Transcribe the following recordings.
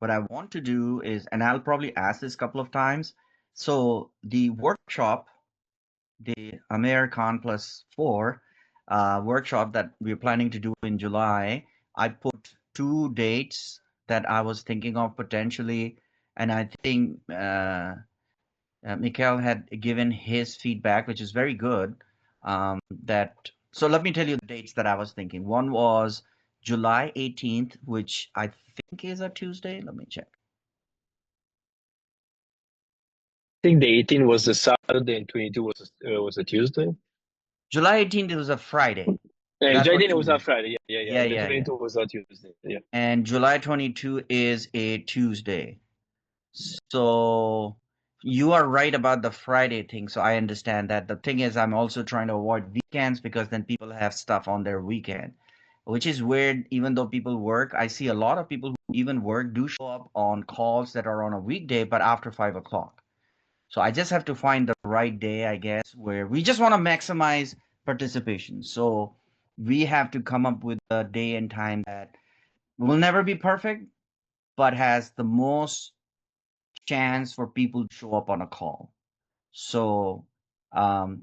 what I want to do is, and I'll probably ask this a couple of times. So the workshop, the Amir Khan Plus 4 workshop that we're planning to do in July, I put two dates that I was thinking of potentially, and I think Mikhail had given his feedback, which is very good. That so let me tell you the dates that I was thinking. One was July 18th, which I think is a Tuesday. Let me check. I think the 18 was the Saturday and 22 was a Tuesday. July 18th was a Friday. And That's what 18 you was a meant. Friday. Yeah. Yeah, And the yeah, yeah. 22 was a Tuesday. Yeah. And July 22 is a Tuesday. So you are right about the Friday thing. So I understand that. The thing is, I'm also trying to avoid weekends because then people have stuff on their weekend, which is weird. Even though people work, I see a lot of people who even work do show up on calls that are on a weekday, but after 5 o'clock. So I just have to find the right day, I guess, where we just want to maximize participation. So we have to come up with a day and time that will never be perfect, but has the most chance for people to show up on a call. So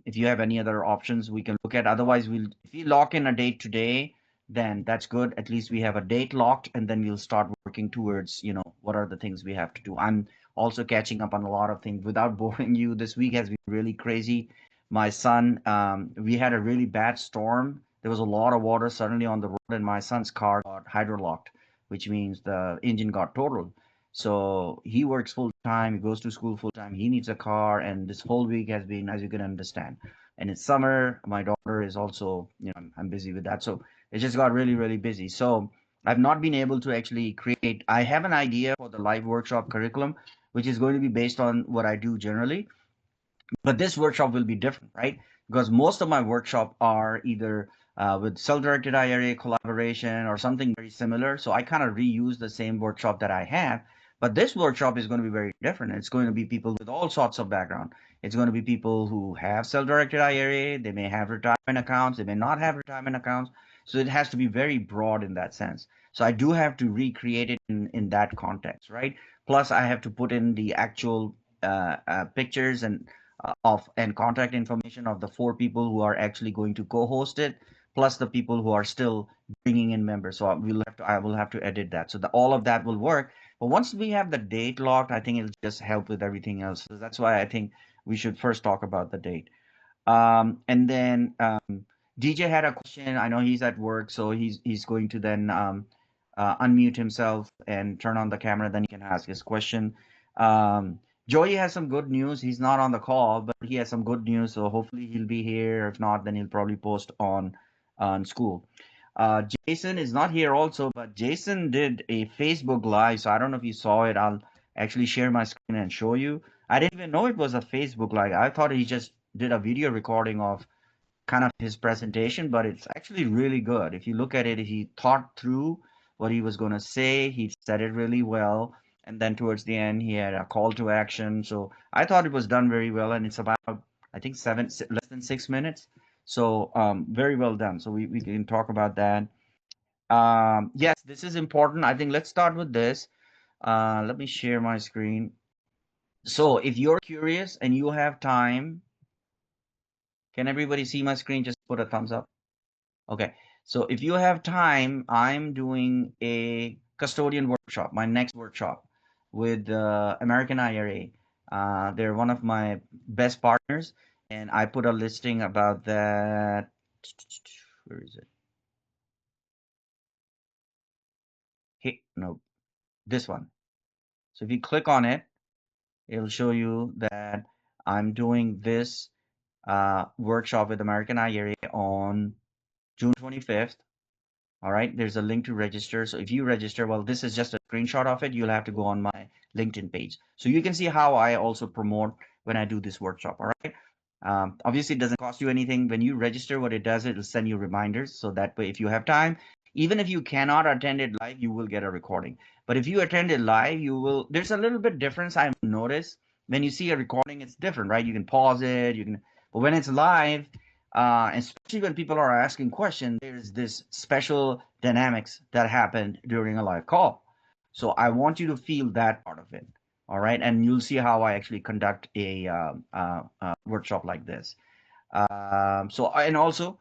if you have any other options, we can look at. Otherwise, if we lock in a date today, then that's good. At least we have a date locked, and then we'll start working towards, what are the things we have to do. I'm also catching up on a lot of things. Without boring you, this week has been really crazy. My son, we had a really bad storm. There was a lot of water suddenly on the road, and my son's car got hydrolocked, which means the engine got totaled. So he works full time, he goes to school full time, he needs a car, and this whole week has been, as you can understand. And it's summer. My daughter is also, I'm busy with that. So it just got really, really busy. So I've not been able to actually create. I have an idea for the live workshop curriculum, which is going to be based on what I do generally. But this workshop will be different, right? Because most of my workshop are either with self-directed IRA collaboration or something very similar. So I kind of reuse the same workshop that I have. But this workshop is going to be very different. It's going to be people with all sorts of background. It's going to be people who have self-directed IRA. They may have retirement accounts. They may not have retirement accounts. So it has to be very broad in that sense. So I do have to recreate it in that context, right? Plus, I have to put in the actual pictures and contact information of the four people who are actually going to co-host it, plus the people who are still bringing in members. So I will have to edit that. So all of that will work. But once we have the date locked, I think it'll just help with everything else. So that's why I think we should first talk about the date. And then DJ had a question. I know he's at work, so he's going to then unmute himself and turn on the camera. Then he can ask his question. Um, Joey has some good news. He's not on the call, but he has some good news. So hopefully he'll be here. If not, then he'll probably post on school. Jason is not here also, but Jason did a Facebook Live. So I don't know if you saw it. I'll actually share my screen and show you. I didn't even know it was a Facebook Live. I thought he just did a video recording of kind of his presentation, but it's actually really good. If you look at it, he thought through what he was going to say. He said it really well. And then towards the end, he had a call to action. So I thought it was done very well. And it's about, I think, less than 6 minutes. So very well done. So we can talk about that. Yes, this is important. I think let's start with this. Let me share my screen. So if you're curious and you have time, can everybody see my screen? Just put a thumbs up. Okay. So if you have time, I'm doing a custodian workshop, my next workshop with American IRA. They're one of my best partners, and I put a listing about that. Where is it? Hey, no, this one. So if you click on it, it'll show you that I'm doing this workshop with American IRA on June 25th. All right, there's a link to register. So if you register, well, this is just a screenshot of it. You'll have to go on my LinkedIn page. So you can see how I also promote when I do this workshop. All right. Obviously, it doesn't cost you anything. When you register, what it does, it'll send you reminders. So that way, if you have time, even if you cannot attend it live, you will get a recording. But if you attend it live, there's a little bit difference I've noticed. When you see a recording, it's different, right? You can pause it, but when it's live, especially when people are asking questions, there's this special dynamics that happen during a live call. So I want you to feel that part of it. All right. And you'll see how I actually conduct a workshop like this. And also,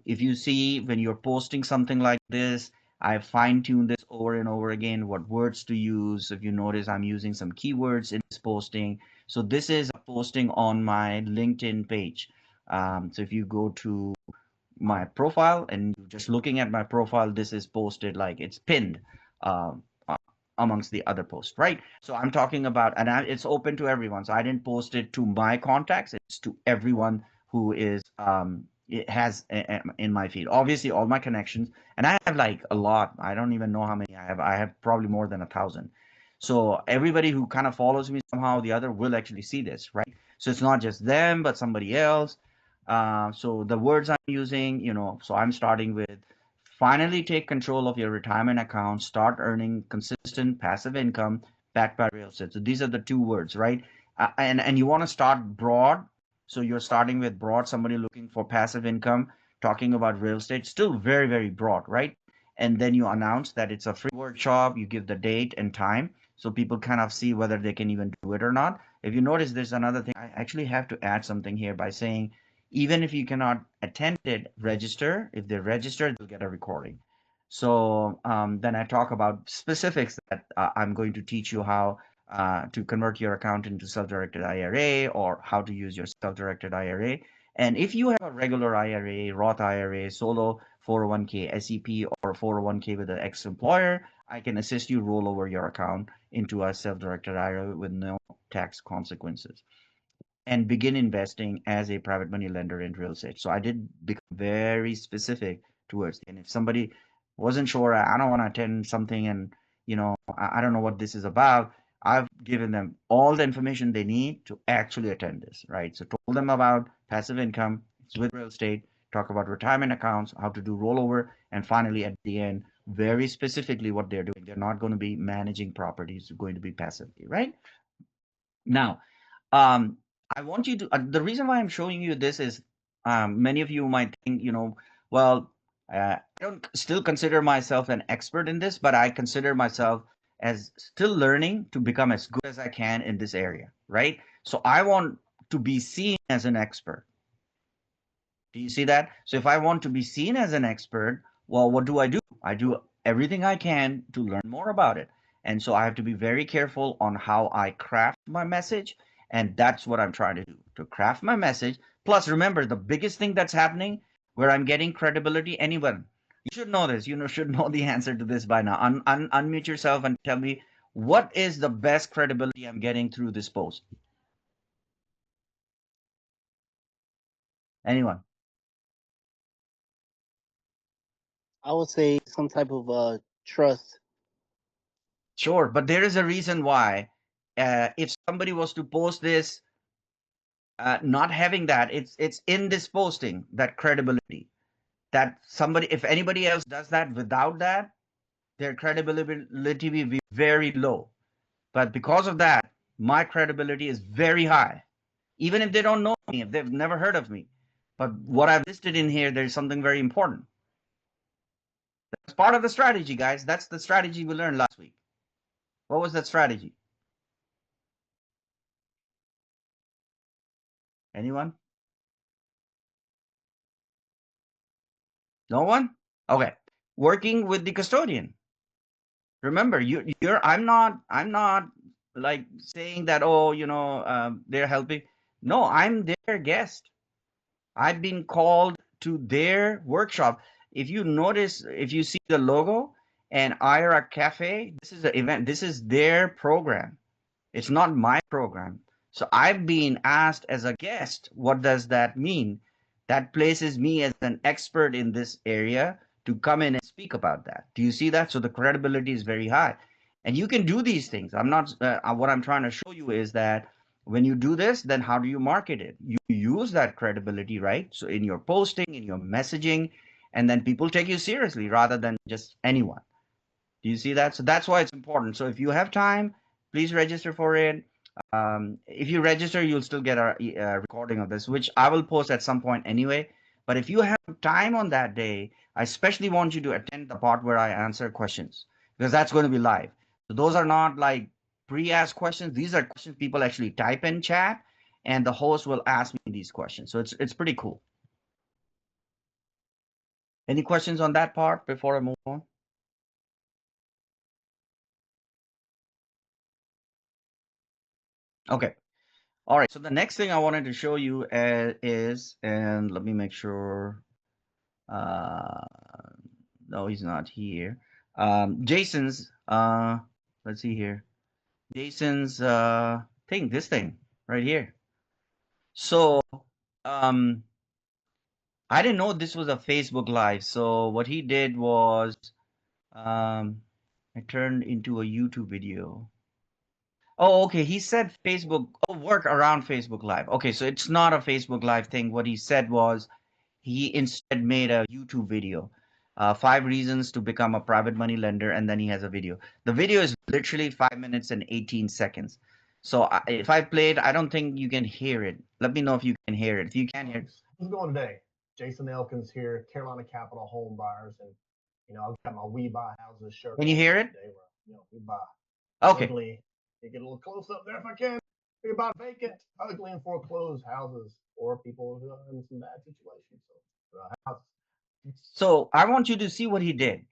if you see when you're posting something like this, I fine tune this over and over again, what words to use. If you notice, I'm using some keywords in this posting. So this is a posting on my LinkedIn page. So if you go to my profile and you're just looking at my profile, this is posted like it's pinned um, uh, amongst the other posts, right? So I'm talking about, and it's open to everyone. So I didn't post it to my contacts; it's to everyone who is it has in my feed. Obviously, all my connections, and I have like a lot. I don't even know how many I have. I have probably more than 1,000. So everybody who kind of follows me somehow or the other will actually see this, right? So it's not just them, but somebody else. So the words I'm using, so I'm starting with finally take control of your retirement account, start earning consistent passive income backed by real estate. So these are the two words, right? And you want to start broad. So you're starting with broad, somebody looking for passive income, talking about real estate, still very, very broad, right? And then you announce that it's a free workshop, you give the date and time so people kind of see whether they can even do it or not. If you notice, there's another thing. I actually have to add something here by saying even if you cannot attend it, register. If they register, they'll get a recording. So then I talk about specifics that I'm going to teach you how to convert your account into self-directed IRA or how to use your self-directed IRA. And if you have a regular IRA, Roth IRA, solo 401k, SEP, or 401k with an ex-employer, I can assist you roll over your account into a self-directed IRA with no tax consequences and begin investing as a private money lender in real estate. So I did become very specific towards, and if somebody wasn't sure, I don't want to attend something and, I don't know what this is about, I've given them all the information they need to actually attend this, right? So told them about passive income, it's with real estate, talk about retirement accounts, how to do rollover, and finally at the end, very specifically what they're doing. They're not going to be managing properties, they're going to be passively, right? Now, um, I want you to, the reason why I'm showing you this is many of you might think, well, I don't still consider myself an expert in this, but I consider myself as still learning to become as good as I can in this area, right? So I want to be seen as an expert. Do you see that? So if I want to be seen as an expert, well, what do? I do everything I can to learn more about it. And so I have to be very careful on how I craft my message. And that's what I'm trying to do, to craft my message. Plus, remember, the biggest thing that's happening where I'm getting credibility, anyone, you should know this, should know the answer to this by now. Unmute yourself and tell me what is the best credibility I'm getting through this post. Anyone? I would say some type of trust. Sure, but there is a reason why. If somebody was to post this, not having that, it's in this posting that credibility. That somebody, if anybody else does that without that, their credibility will be very low. But because of that, my credibility is very high. Even if they don't know me, if they've never heard of me. But what I've listed in here, there's something very important. That's part of the strategy, guys. That's the strategy we learned last week. What was that strategy? Anyone? No one? Okay. Working with the custodian. Remember, I'm not like saying that, oh, they're helping. No, I'm their guest. I've been called to their workshop. If you notice, if you see the logo and IRA Cafe, this is the event. This is their program. It's not my program. So I've been asked as a guest. What does that mean? That places me as an expert in this area to come in and speak about that. Do you see that? So the credibility is very high. And you can do these things. I'm not, what I'm trying to show you is that when you do this, then how do you market it? You use that credibility, right? So in your posting, in your messaging, and then people take you seriously rather than just anyone. Do you see that? So that's why it's important. So if you have time, please register for it. If you register, you'll still get a recording of this, which I will post at some point anyway. But if you have time on that day, I especially want you to attend the part where I answer questions because that's going to be live. So those are not like pre-asked questions. These are questions people actually type in chat, and the host will ask me these questions. So it's pretty cool. Any questions on that part before I move on? Okay. All right. So the next thing I wanted to show you is, and let me make sure. Uh, no, he's not here. Jason's. Let's see here. Jason's thing. This thing right here. So um, I didn't know this was a Facebook Live. So what he did was I turned into a YouTube video. Oh, okay. He said Facebook, oh, work around Facebook Live. Okay, so it's not a Facebook Live thing. What he said was he instead made a YouTube video, 5 reasons to become a private money lender, and then he has a video. The video is literally 5 minutes and 18 seconds. So if I play it, I don't think you can hear it. Let me know if you can hear it. If you can hear it. How's it going today? Jason Elkins here, Carolina Capital Home Buyers, and I've got my We Buy Houses shirt. Can you hear it? Today where we buy Okay. ugly. You get a little close up there if I can. We buy vacant, ugly, and foreclosed houses, or people who are in some bad situations. So I want you to see what he did.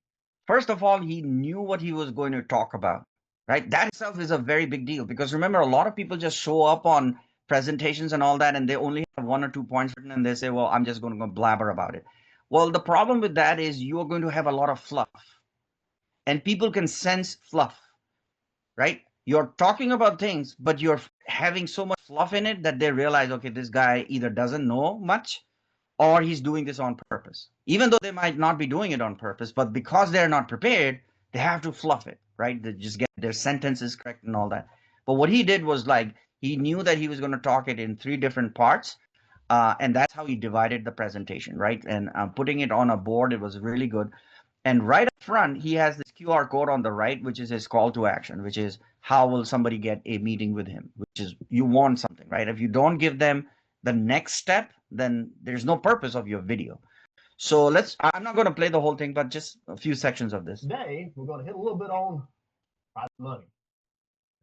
First of all, he knew what he was going to talk about, right? That itself is a very big deal because remember, a lot of people just show up on presentations and all that, and they only have 1 or 2 points written, and they say, well, I'm just going to go blabber about it. Well, the problem with that is you're going to have a lot of fluff, and people can sense fluff, right? You're talking about things, but you're having so much fluff in it that they realize, okay, this guy either doesn't know much or he's doing this on purpose. Even though they might not be doing it on purpose, but because they're not prepared, they have to fluff it, right? They just get their sentences correct and all that. But what he did was like he knew that he was going to talk it in 3 different parts, and that's how he divided the presentation, right? And putting it on a board, it was really good. And right up front, he has this QR code on the right, which is his call to action, which is how will somebody get a meeting with him, which is you want something, right? If you don't give them the next step, then there's no purpose of your video. So I'm not going to play the whole thing, but just a few sections of this. Today, we're going to hit a little bit on private money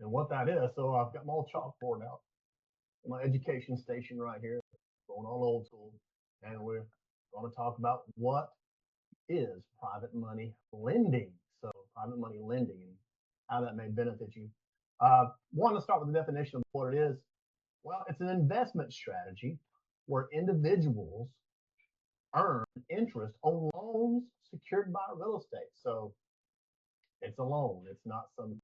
and what that is. So I've got my old chalkboard out, my education station right here, going on old school, and we're going to talk about what is private money lending. So private money lending and how that may benefit you. Want to start with the definition of what it is. Well, it's an investment strategy where individuals earn interest on loans secured by real estate. So it's a loan. It's not some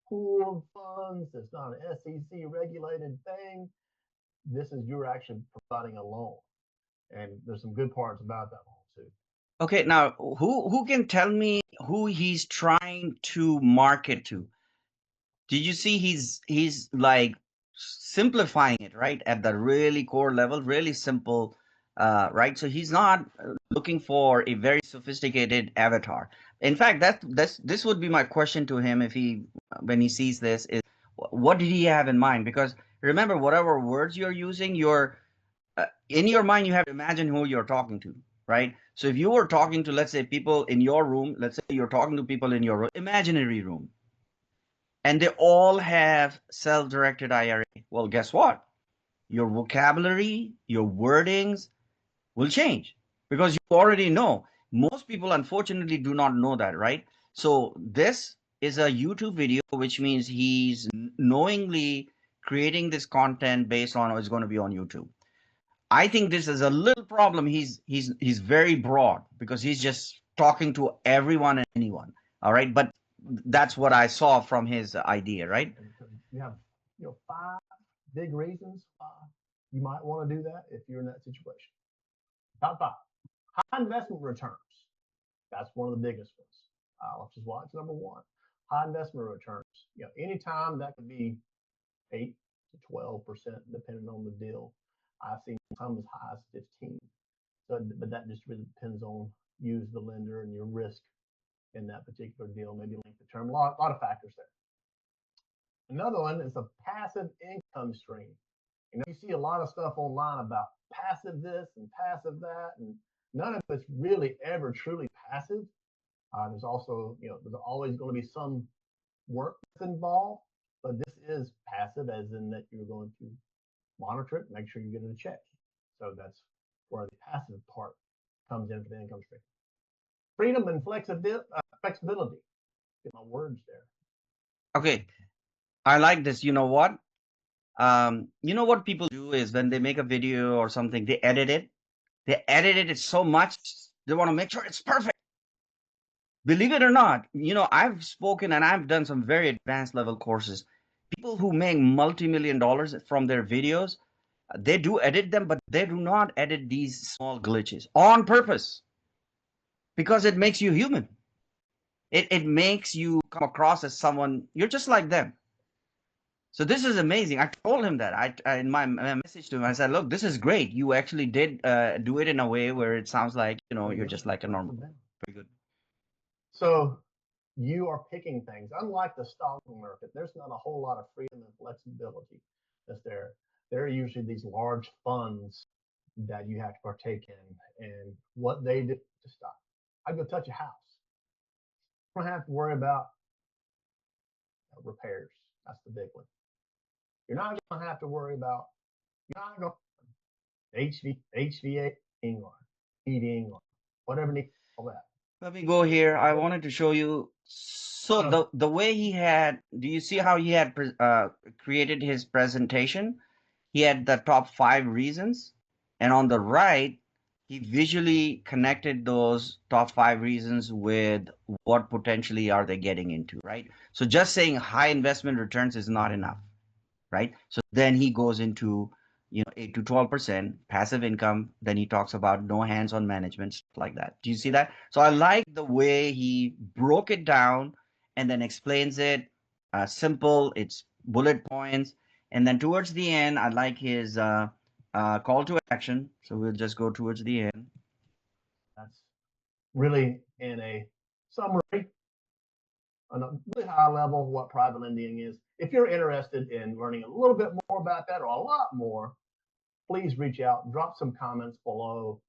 pool of funds. It's not an SEC regulated thing. This is you're actually providing a loan. And there's some good parts about that loan too. Okay, now who can tell me who he's trying to market to? Did you see he's like simplifying it, right? At the really core level, really simple, right? So he's not looking for a very sophisticated avatar. In fact, this would be my question to him if he when he sees this is what did he have in mind? Because remember, whatever words you're using, you're in your mind you have to imagine who you're talking to, right? So if you were talking to, let's say, people in your room, let's say you're talking to people in your imaginary room, and they all have self-directed IRA. Well, guess what? Your vocabulary, your wordings will change because you already know. Most people, unfortunately, do not know that, right? So this is a YouTube video, which means he's knowingly creating this content based on it's going to be on YouTube. I think this is a little problem. He's very broad because he's just talking to everyone and anyone. All right, but that's what I saw from his idea, right? You have 5 big reasons why you might want to do that if you're in that situation. Top 5. High investment returns. That's one of the biggest ones. Which is why it's number 1. High investment returns. Anytime that could be 8 to 12%, depending on the deal. I've seen some as high as 15. So, but that just really depends on you as the lender and your risk in that particular deal, maybe length of term. A lot of factors there. Another one is a passive income stream. You see a lot of stuff online about passive this and passive that, and none of it's really ever truly passive. There's also, there's always going to be some work that's involved, but this is passive, as in that you're going to monitor it, make sure you get it a check. So that's where the passive part comes in for the income stream. Freedom and flexibility. Get my words there. Okay, I like this. You know what? You know what people do is when they make a video or something, they edit it. They edited it so much, they want to make sure it's perfect. Believe it or not, I've spoken and I've done some very advanced level courses. People who make multi-million dollars from their videos, they do edit them, but they do not edit these small glitches on purpose because it makes you human. It makes you come across as someone, you're just like them. So this is amazing. I told him that in my message to him, I said, look, this is great. You actually did do it in a way where it sounds like, you're just like a normal. Very good. So you are picking things. Unlike the stock market, there's not a whole lot of freedom and flexibility that's there. There are usually these large funds that you have to partake in, and what they do to stop. I go touch a house. I don't have to worry about repairs. That's the big one. You're not going to have to worry about, you're not going to HVAC or heating or whatever needs all that. Let me go here. I wanted to show you. So the way he had, do you see how he had created his presentation? He had the top 5 reasons, and on the right, he visually connected those top 5 reasons with what potentially are they getting into, right? So just saying high investment returns is not enough, right? So then he goes into 8 to 12% passive income. Then he talks about no hands-on management, stuff like that. Do you see that? So I like the way he broke it down and then explains it simple. It's bullet points, and then towards the end, I like his call to action. So we'll just go towards the end. That's really in a summary on a really high level what private lending is. If you're interested in learning a little bit more about that or a lot more, please reach out, drop some comments below,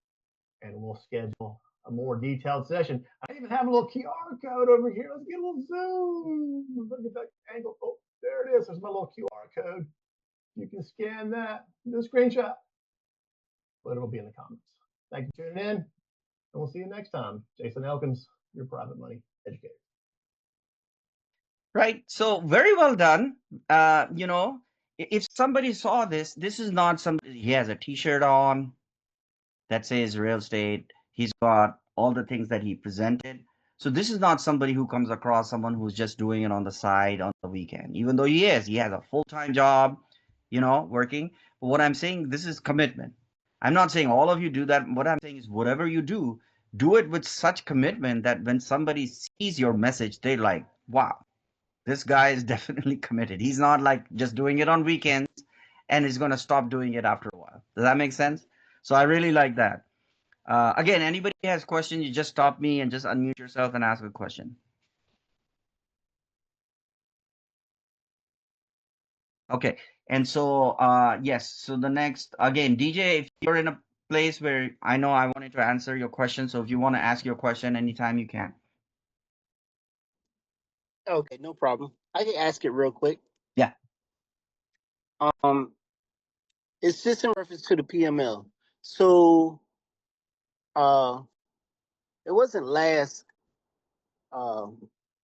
and we'll schedule a more detailed session. I even have a little QR code over here. Let's get a little zoom. Look at that angle. Oh, there it is. There's my little QR code. You can scan that, do a screenshot, but it'll be in the comments. Thank you for tuning in, and we'll see you next time. Jason Elkins, your private money educator. Right. So very well done. If somebody saw this, this is not somebody, he has a t-shirt on that says real estate. He's got all the things that he presented. So this is not somebody who comes across someone who's just doing it on the side on the weekend, even though he has a full-time job, working. But what I'm saying, this is commitment. I'm not saying all of you do that. What I'm saying is whatever you do it with such commitment that when somebody sees your message, they're like, wow, this guy is definitely committed. He's not like just doing it on weekends and he's going to stop doing it after a while. Does that make sense? So I really like that. Again, anybody has questions, you just stop me and just unmute yourself and ask a question. Okay. And so, yes. So the next, again, DJ, if you're in a place where I know I wanted to answer your question, so if you want to ask your question anytime you can. Okay, no problem. I can ask it real quick. Yeah. It's just in reference to the PML. So, it wasn't last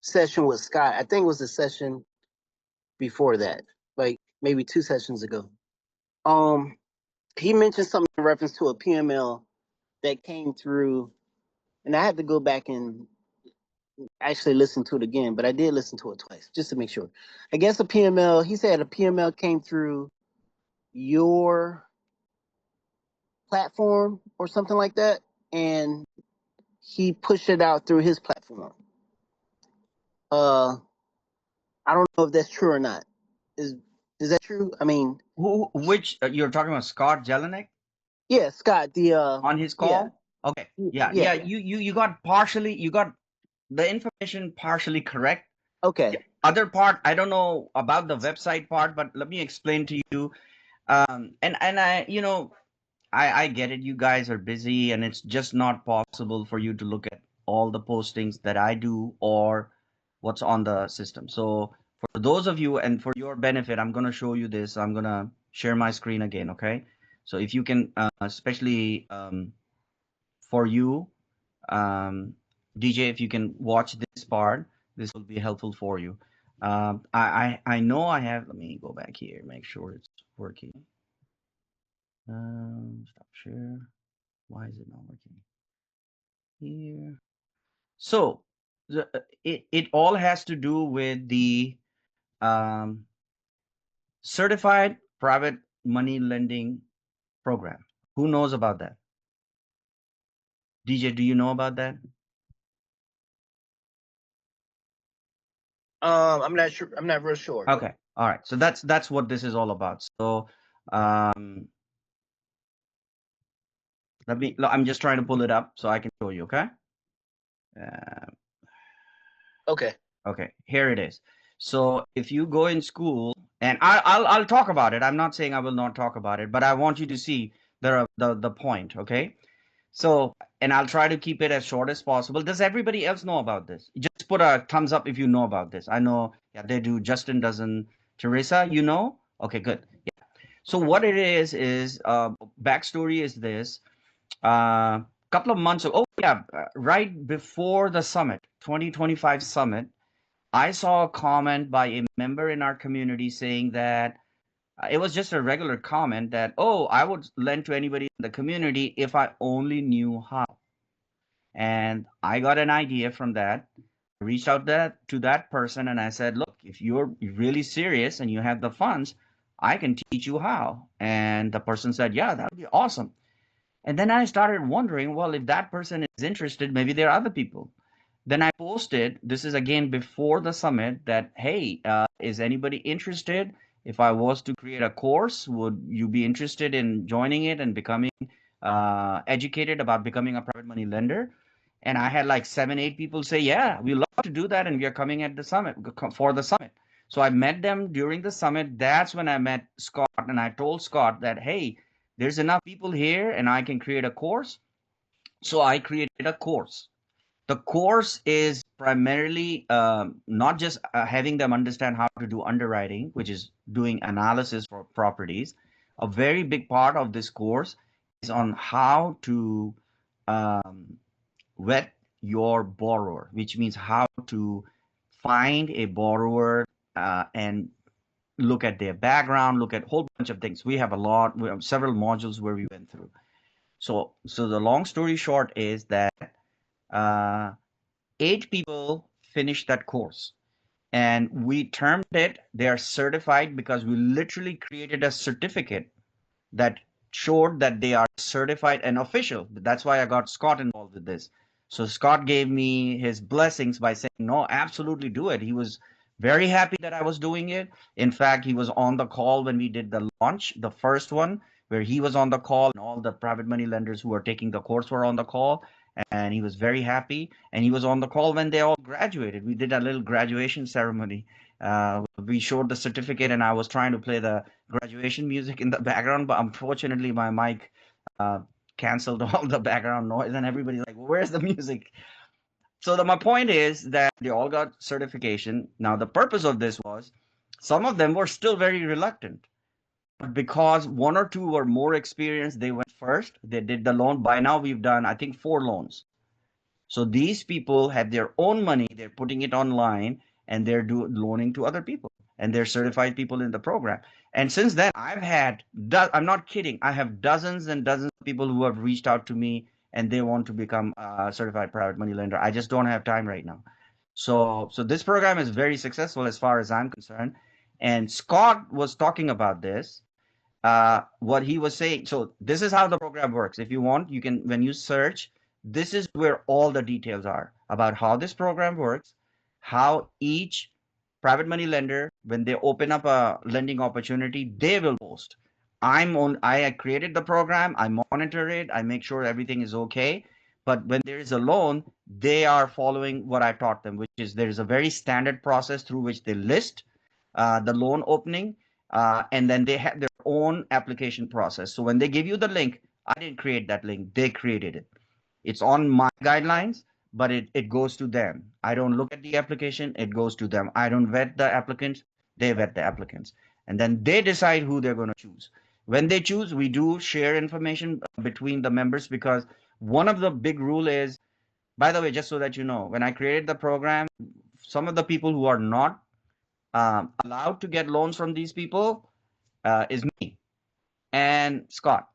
session with Scott. I think it was the session before that, like maybe 2 sessions ago. He mentioned something in reference to a PML that came through, and I had to go back and actually listen to it again, but I did listen to it twice just to make sure. I guess a PML, he said a PML came through your platform or something like that, and he pushed it out through his platform. I don't know if that's true or not. Is that true? I mean, Which you're talking about Scott Jelinek? Yeah, Scott. On his call? Yeah. Okay. Yeah. You got the information partially correct. Okay. Other part, I don't know about the website part, but let me explain to you. And I get it. You guys are busy, and it's just not possible for you to look at all the postings that I do or what's on the system. So for those of you and for your benefit, I'm going to show you this. I'm going to share my screen again. Okay. So if you can, especially for you, DJ, if you can watch this part, this will be helpful for you. I know I have. Let me go back here, make sure it's working. Stop share. Why is it not working here? So it all has to do with the um, certified private money lending program. Who knows about that? DJ, do you know about that? I'm not sure. I'm not real sure. Okay. All right. So that's what this is all about. So I'm just trying to pull it up so I can show you. Okay. Uh, Okay. okay. Here it is. So if you go in school, and I'll talk about it. I'm not saying I will not talk about it, but I want you to see the point. Okay. So, and I'll try to keep it as short as possible. Does everybody else know about this? Just put a thumbs up if you know about this. I know, yeah, they do. Justin doesn't. Teresa, you know? Okay, good. Yeah. So what it is backstory is this. Couple of months ago, oh yeah, right before the summit, 2025 summit, I saw a comment by a member in our community saying that it was just a regular comment that, oh, I would lend to anybody in the community if I only knew how. And I got an idea from that. I reached out to that person and I said, look, if you're really serious and you have the funds, I can teach you how. And the person said, yeah, that would be awesome. And then I started wondering, well, if that person is interested, maybe there are other people. Then I posted, this is again before the summit, that, hey, is anybody interested? If I was to create a course, would you be interested in joining it and becoming educated about becoming a private money lender? And I had like 7, 8 people say, yeah, we love to do that. And we are coming at the summit for the summit. So I met them during the summit. That's when I met Scott. And I told Scott that, hey, there's enough people here and I can create a course. So I created a course. The course is primarily not just having them understand how to do underwriting, which is doing analysis for properties. A very big part of this course is on how to um, vet your borrower, which means how to find a borrower and look at their background, look at a whole bunch of things. We have several modules where we went through. So the long story short is that uh, 8 people finished that course, and we termed it they are certified because we literally created a certificate that showed that they are certified and official. That's why I got Scott involved with this. So Scott gave me his blessings by saying, no, absolutely do it. He was very happy that I was doing it. In fact, he was on the call when we did the launch, the first one, where he was on the call and all the private money lenders who were taking the course were on the call. And he was very happy. And he was on the call when they all graduated. We did a little graduation ceremony. We showed the certificate, and I was trying to play the graduation music in the background, but unfortunately my mic uh, canceled all the background noise, and everybody's like, well, where's the music? So my point is that they all got certification. Now the purpose of this was some of them were still very reluctant, but because 1 or 2 were more experienced, they went first. They did the loan. By now we've done, I think, 4 loans. So these people have their own money, they're putting it online, and they're loaning to other people, and they're certified people in the program. And since then, I'm not kidding, I have dozens and dozens of people who have reached out to me and they want to become a certified private money lender. I just don't have time right now. So this program is very successful as far as I'm concerned. And Scott was talking about this, what he was saying. So this is how the program works. If you want, you can, when you search, this is where all the details are about how this program works, how each private money lender, when they open up a lending opportunity, they will post. I created the program, I monitor it, I make sure everything is okay. But when there is a loan, they are following what I taught them, which is there is a very standard process through which they list the loan opening, and then they have their own application process. So when they give you the link, I didn't create that link, they created it. It's on my guidelines, but it goes to them. I don't look at the application, it goes to them. I don't vet the applicants, they vet the applicants. And then they decide who they're going to choose. When they choose, we do share information between the members, because one of the big rule is, by the way, just so that you know, when I created the program, some of the people who are not allowed to get loans from these people is me and Scott,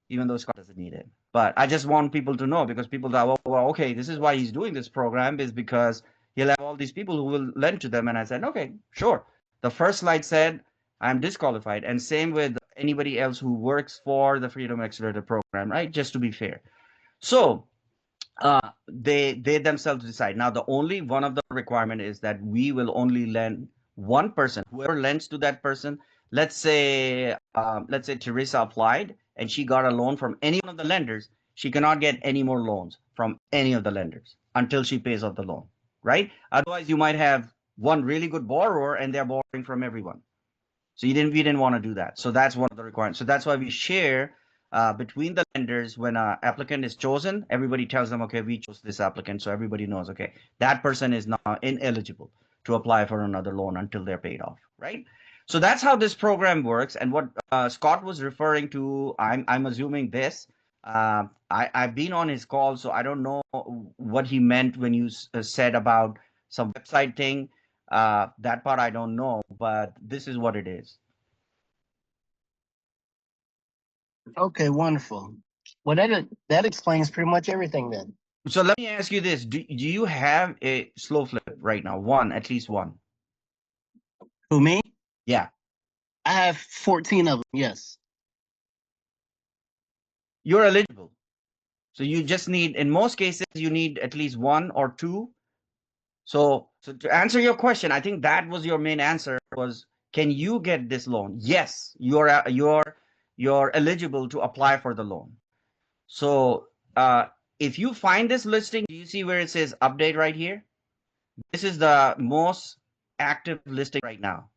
even though Scott doesn't need it. But I just want people to know, because people thought, well, okay, this is why he's doing this program, is because he'll have all these people who will lend to them. And I said, okay, sure. The first slide said I'm disqualified, and same with anybody else who works for the Freedom Accelerator program, right? Just to be fair. So they themselves decide. Now, the only one of the requirement is that we will only lend one person. Whoever lends to that person, let's say Theresa applied and she got a loan from any one of the lenders. She cannot get any more loans from any of the lenders until she pays off the loan, right? Otherwise, you might have one really good borrower and they're borrowing from everyone. So we didn't want to do that. So that's one of the requirements. So that's why we share between the lenders. When an applicant is chosen, everybody tells them, okay, we chose this applicant. So everybody knows, okay, that person is now ineligible to apply for another loan until they're paid off, right? So that's how this program works. And what Scott was referring to, I'm assuming this. I've been on his call, so I don't know what he meant when you said about some website thing. That part I don't know, but this is what it is. Okay, wonderful. Well, that explains pretty much everything then. So let me ask you this: do you have a slow flip right now? One, at least one. Who, me? Yeah, I have 14 of them. Yes. you're eligible. So you just need, in most cases, you need at least one or two. So to answer your question, I think that was your main answer was, can you get this loan? Yes, you're eligible to apply for the loan. So if you find this listing, do you see where it says update right here? This is the most active listing right now.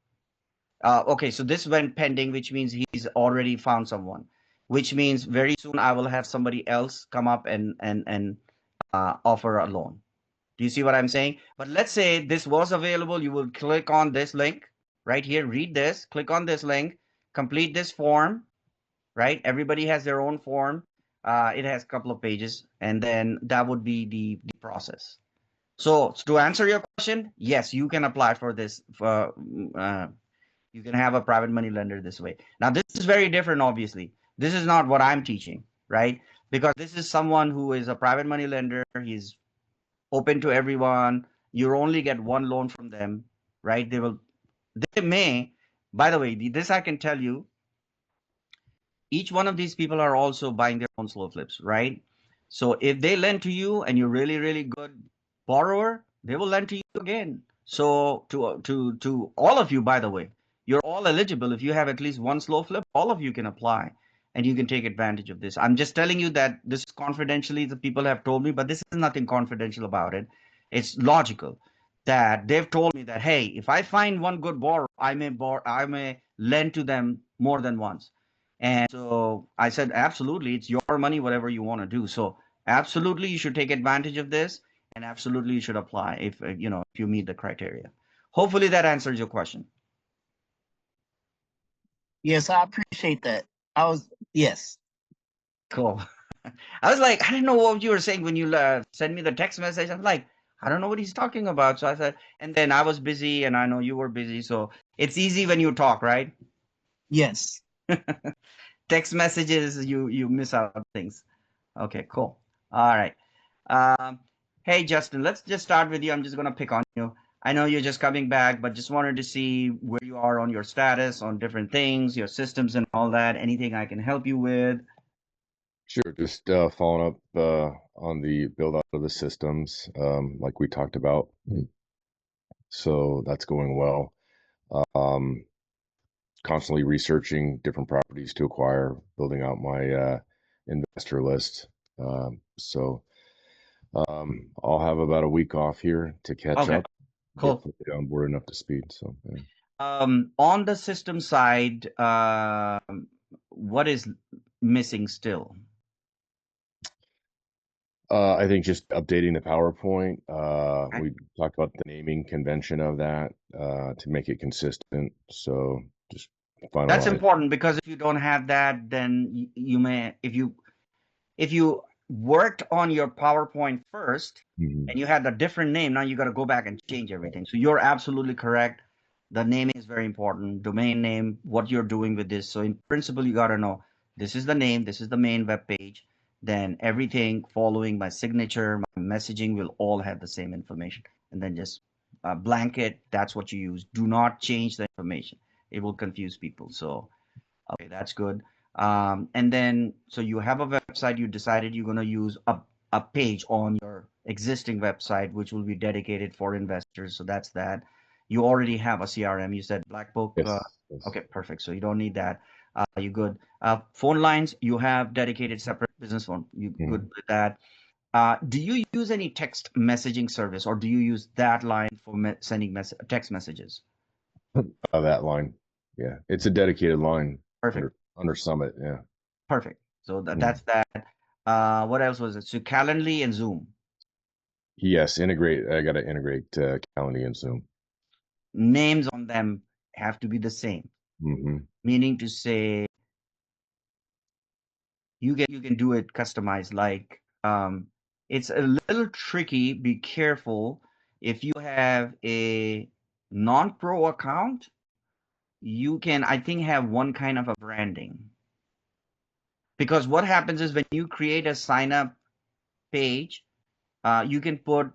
Okay, so this went pending, which means he's already found someone, which means very soon I will have somebody else come up and offer a loan. Do you see what I'm saying? But let's say this was available. You will click on this link right here, read this, click on this link, complete this form, right? Everybody has their own form. It has a couple of pages, and then that would be the process. So to answer your question, yes, you can apply for this. You can have a private money lender this way. Now, this is very different, obviously. This is not what I'm teaching, right? Because this is someone who is a private money lender. He's open to everyone. You only get one loan from them, right? They may, by the way, this I can tell you, each one of these people are also buying their own slow flips, right? So if they lend to you and you're really, really good borrower, they will lend to you again. So to all of you, by the way, you're all eligible. If you have at least one slow flip, all of you can apply and you can take advantage of this. I'm just telling you that this is confidentially, the people have told me, but this is nothing confidential about it. It's logical that they've told me that, hey, if I find one good borrower, I may lend to them more than once. And so I said, absolutely, it's your money, whatever you want to do. So absolutely, you should take advantage of this, and absolutely, you should apply if if you meet the criteria. Hopefully, that answers your question. Yes, I appreciate that. Yes. Cool. I was like, I didn't know what you were saying when you sent me the text message. I'm like, I don't know what he's talking about. So I said, and then I was busy, and I know you were busy. So it's easy when you talk, right? Yes. Text messages, you miss out things. Okay, cool. All right. Um, hey, Justin, let's just start with you. I'm just going to pick on you. I know you're just coming back, but just wanted to see where you are on your status on different things, your systems and all that. Anything I can help you with? Sure, just following up on the build out of the systems, like we talked about. So that's going well. Um, Constantly researching different properties to acquire, building out my investor list. So I'll have about a week off here to catch Okay, up, cool. get fully on board enough to speed. So yeah. On the system side, what is missing still? I think just updating the PowerPoint. Okay. We talked about the naming convention of that to make it consistent. So just That's finalize. important because if you don't have that, then you may, if you worked on your PowerPoint first Mhm. and you had a different name, now you got to go back and change everything. So you're absolutely correct. The naming is very important. Domain name, what you're doing with this. So in principle, you got to know this is the name, this is the main web page. Then everything following my signature, my messaging will all have the same information. And then just blanket, that's what you use. Do not change the information. It will confuse people. So okay, that's good. And then, so you have a website, you decided you're going to use a page on your existing website, which will be dedicated for investors. So that's that. You already have a CRM. You said Black Book. Yes. Yes. Okay, perfect. So you don't need that. You good. Phone lines, you have dedicated separate business phone. You good Mhm. with that. Do you use any text messaging service or do you use that line for sending text messages? That line. Yeah, it's a dedicated line Perfect. under Summit. Yeah. Perfect. So Mhm. that's that. What else was it? So Calendly and Zoom. Yes, integrate. I got to integrate Calendly and Zoom. Names on them have to be the same. Hmm. Meaning to say you can do it customized. Like it's a little tricky. Be careful if you have a non-pro account. You can, I think, have one kind of a branding because what happens is when you create a sign up page, you can put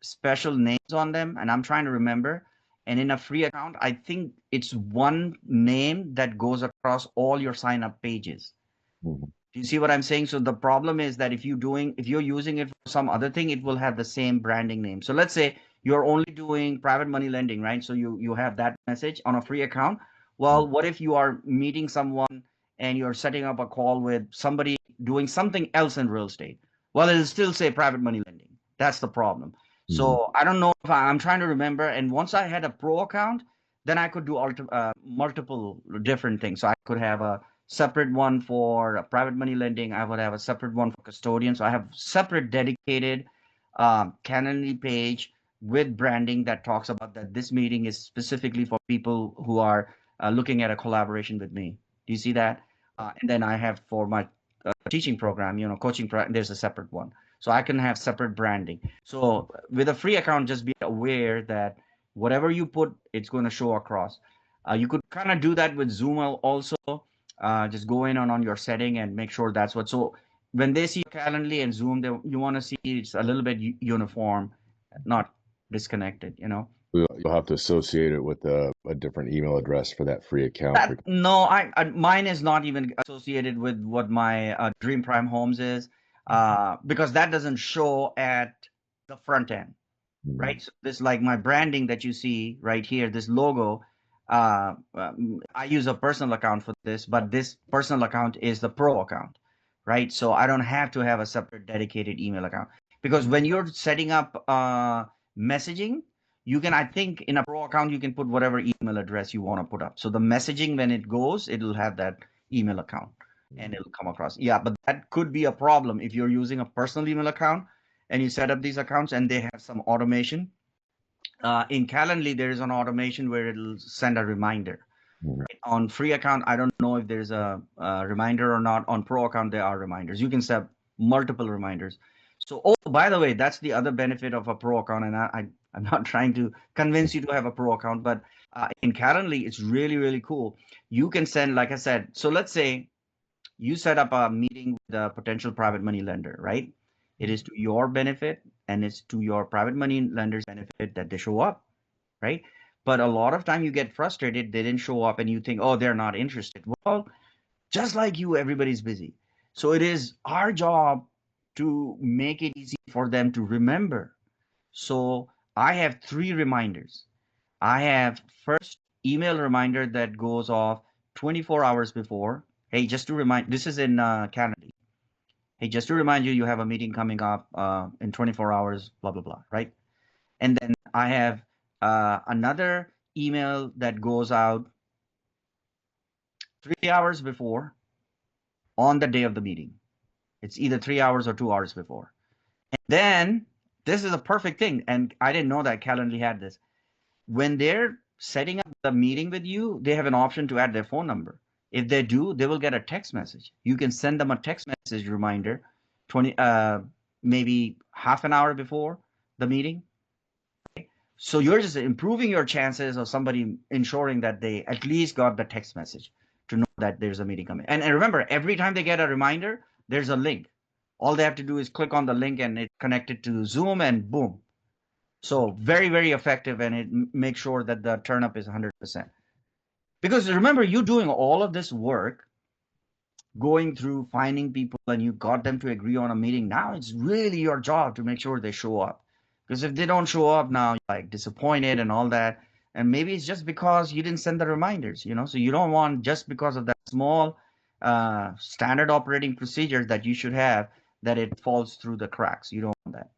special names on them, and I'm trying to remember. And in a free account, I think it's one name that goes across all your sign up pages. Hmm. Do you see what I'm saying? So the problem is that if you're using it for some other thing, it will have the same branding name. So let's say you're only doing private money lending, right? So you have that message on a free account. Well, what if you are meeting someone and you're setting up a call with somebody doing something else in real estate? Well, it'll still say private money lending. That's the problem. Hmm. So I don't know if I'm trying to remember. And once I had a pro account, then I could do multiple different things. So I could have a separate one for private money lending. I would have a separate one for custodian. So I have separate dedicated Calendly page with branding that talks about that this meeting is specifically for people who are looking at a collaboration with me. Do you see that? And then I have for my teaching program, coaching program, there's a separate one. So I can have separate branding. So with a free account, just be aware that whatever you put, it's going to show across. You could kind of do that with Zoom also. Just go in on your setting and make sure that's what. So when they see Calendly and Zoom, you want to see it's a little bit uniform, not disconnected. You'll have to associate it with a different email address for that free account. That no, mine is not even associated with what my Dream Prime Homes is, because that doesn't show at the front end, Mhm. right? So this like my branding that you see right here, this logo. I use a personal account for this, but this personal account is the pro account, right? So I don't have to have a separate dedicated email account because when you're setting up messaging, you can, I think, in a pro account, you can put whatever email address you want to put up. So the messaging, when it goes, it'll have that email account and it'll come across. Yeah, but that could be a problem if you're using a personal email account and you set up these accounts and they have some automation. In Calendly, there is an automation where it'll send a reminder. Mhm. On free account, I don't know if there's a reminder or not. On pro account, there are reminders. You can set multiple reminders. So, oh, by the way, that's the other benefit of a pro account. And I'm not trying to convince you to have a pro account, but in Calendly, it's really, really cool. You can send, like I said, so let's say you set up a meeting with a potential private money lender, right? It is to your benefit and it's to your private money lender's benefit that they show up, right? But a lot of time you get frustrated, they didn't show up, and you think, oh, they're not interested. Well, just like you, everybody's busy. So it is our job to make it easy for them to remember. So I have 3 reminders. I have first email reminder that goes off 24 hours before. Hey, just to remind, this is in Canada. Hey, just to remind you, you have a meeting coming up in 24 hours, blah, blah, blah, right? And then I have another email that goes out 3 hours before on the day of the meeting. It's either 3 hours or 2 hours before. And then this is a perfect thing. And I didn't know that Calendly had this. When they're setting up the meeting with you, they have an option to add their phone number. If they do, they will get a text message. You can send them a text message reminder 20 maybe half an hour before the meeting. So you're just improving your chances of somebody ensuring that they at least got the text message to know that there's a meeting coming. And remember, every time they get a reminder, there's a link. All they have to do is click on the link and it's connected to Zoom and boom. So very, very effective, and it makes sure that the turn up is 100%. Because remember, you doing all of this work, going through finding people, and you got them to agree on a meeting. Now it's really your job to make sure they show up. Because if they don't show up now, you're like disappointed and all that. And maybe it's just because you didn't send the reminders, you know. So you don't want, just because of that small standard operating procedures that you should have, that it falls through the cracks. You don't want that.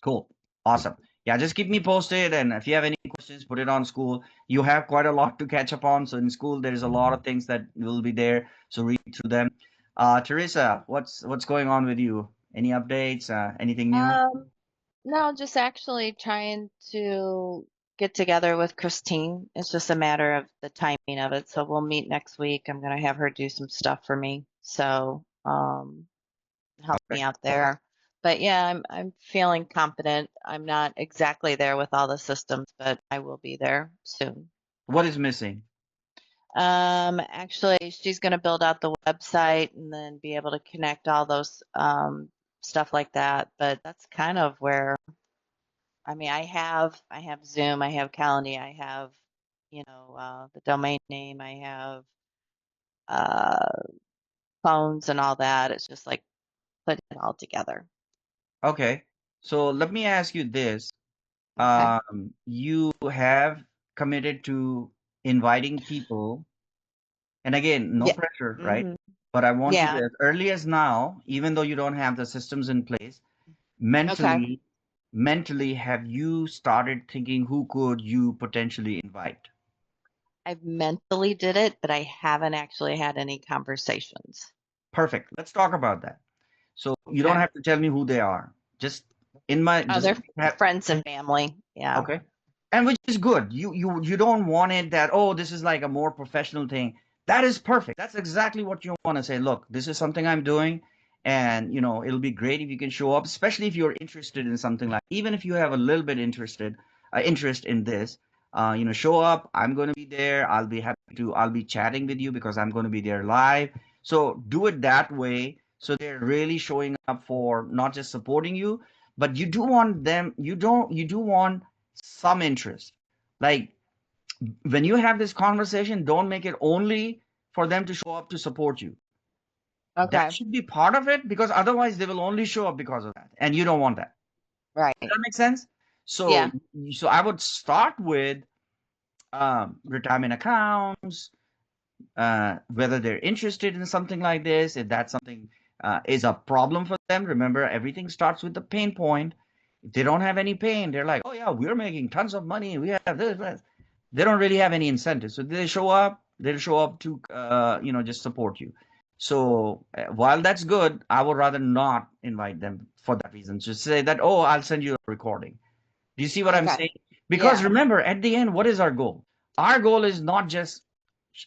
Cool. Awesome. Yeah, just keep me posted. And if you have any questions, put it on school. You have quite a lot to catch up on. So in school, there's a lot of things that will be there. So read through them. Teresa, what's going on with you? Any updates? Anything new? No, just actually trying to get together with Christine. It's just a matter of the timing of it. So we'll meet next week. I'm gonna have her do some stuff for me. So help me out there. But yeah, I'm feeling confident. I'm not exactly there with all the systems, but I will be there soon. What is missing? Actually, she's going to build out the website and then be able to connect all those stuff like that. But that's kind of where, I mean, I have Zoom, I have Calendly, I have, the domain name, I have uh, phones and all that. It's just like putting it all together. Okay. So let me ask you this. Okay. You have committed to inviting people, and again, no Yeah. pressure, right? hmm But I want you to, Yeah. as early as now, even though you don't have the systems in place, Okay. mentally, have you started thinking who could you potentially invite? I've mentally did it, but I haven't actually had any conversations. Perfect. Let's talk about that. So you don't Okay. have to tell me who they are. Just Oh, just they're have, friends and family. Yeah. okay. And which is good. You don't want it that, oh, this is like a more professional thing. That is perfect. That's exactly what you want to say. Look, this is something I'm doing, and it'll be great if you can show up, especially if you're interested in something like, even if you have a little bit interest in this, show up. I'm going to be there. I'll be chatting with you because I'm going to be there live. So do it that way. So they're really showing up for not just supporting you, but you do want them, you do want some interest. Like when you have this conversation, don't make it only for them to show up to support you. That Okay. should be part of it, because otherwise they will only show up because of that. And you don't want that. Right. Does that make sense? So, Yeah. so I would start with retirement accounts, whether they're interested in something like this, if that's something is a problem for them. Remember, everything starts with the pain point. If they don't have any pain, they're like, oh yeah, we're making tons of money. We have this. They don't really have any incentive. So they'll show up to, just support you. So while that's good, I would rather not invite them for that reason. Just say that, oh, I'll send you a recording. Do you see what I'm Okay. saying? Because Yeah. remember, at the end, what is our goal? Our goal is not just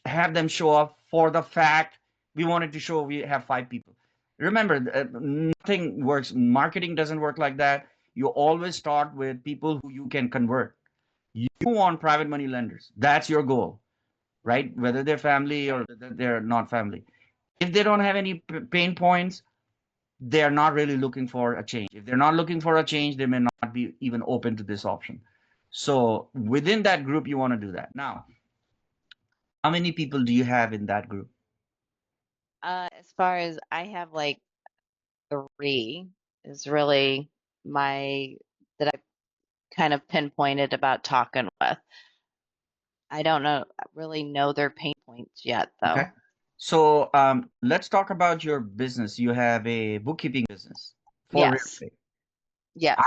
have them show up for the fact we wanted to show we have 5 people. Remember, nothing works. Marketing doesn't work like that. You always start with people who you can convert. You want private money lenders. That's your goal, right? Whether they're family or they're not family. If they don't have any pain points, they're not really looking for a change. If they're not looking for a change, they may not be even open to this option. So within that group, you want to do that. Now, how many people do you have in that group? As far as I have like 3 is really that I kind of pinpointed about talking with. I don't really know their pain points yet Okay. though. So let's talk about your business. You have a bookkeeping business for real Yes. estate. Yes.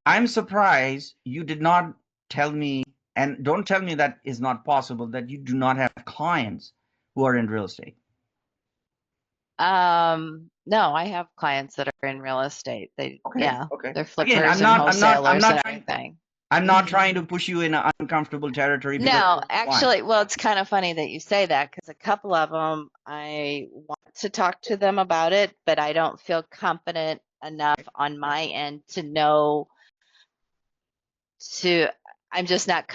I'm surprised you did not tell me, and don't tell me that is not possible, that you do not have clients who are in real estate. No, I have clients that are in real estate. Okay, okay. They're Again, flippers and I'm wholesalers not and trying, everything. I'm not Hmm. trying to push you in an uncomfortable territory because No, you're fine. actually, well, it's kind of funny that you say that because a couple of them, I want to talk to them about it, but I don't feel confident enough on my end to know to, I'm just not